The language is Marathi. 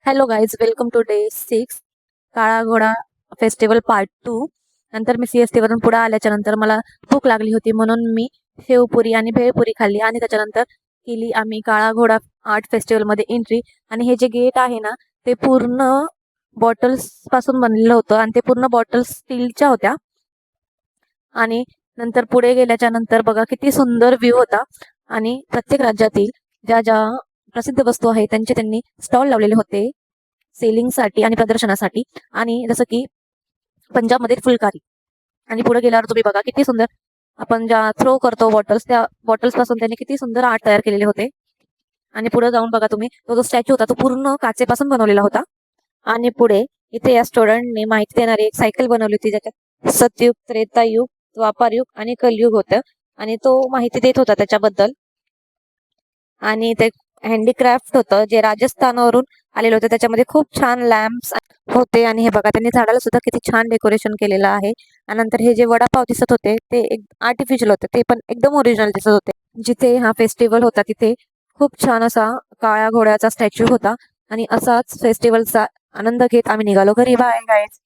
Hello guys, welcome to day 6 Kala घोडा फेस्टिवल पार्ट 2. नंतर मी CST वरून पुढे आल्याच्या नंतर मला भूक लागली होती, म्हणून मी शेवपुरी आणि भेळपुरी खाल्ली आणि त्याच्यानंतर केली आम्ही काळा घोडा आर्ट फेस्टिवल मध्ये एंट्री. आणि हे जे गेट आहे ना, ते पूर्ण बॉटल्स पासून बनलेलं होतं आणि ते पूर्ण बॉटल्स स्टीलच्या होत्या. आणि नंतर पुढे गेल्याच्या नंतर बघा किती सुंदर व्ह्यू होता. आणि प्रत्येक राज्यातील ज्या ज्या प्रसिद्ध वस्तू आहेत त्यांचे त्यांनी स्टॉल लावलेले होते सेलिंगसाठी आणि प्रदर्शनासाठी. आणि जसं की पंजाबमध्ये फुलकारी. आणि पुढे गेल्यावर तुम्ही बघा किती सुंदर आपण ज्या थ्रो करतो बॉटल्स, त्या बॉटल्स पासून त्यांनी किती सुंदर आर्ट तयार केलेले होते. आणि पुढे जाऊन बघा तुम्ही, तो जो स्टॅच्यू होता तो पूर्ण काचेपासून बनवलेला होता. आणि पुढे इथे या स्टुडंटने माहिती देणारी एक सायकल बनवली होती, ज्याच्यात सतयुग, त्रेतायुग, द्वापारयुग आणि कलयुग होतं. आणि तो माहिती देत होता त्याच्याबद्दल. आणि ते हँडीक्राफ्ट होतं जे राजस्थानवरून आलेलं होतं. त्याच्यामध्ये खूप छान लॅम्प्स होते. आणि हे बघा, त्यांनी झाडाला सुद्धा किती छान डेकोरेशन केलेलं आहे. आणि नंतर हे जे वडापाव दिसत होते ते एक आर्टिफिशियल होते, ते पण एकदम ओरिजिनल दिसत होते. जिथे हा फेस्टिवल होता तिथे खूप छान असा काळ्या घोड्याचा स्टॅच्यू होता. आणि असाच फेस्टिवलचा आनंद घेत आम्ही निघालो घरी. Bye guys.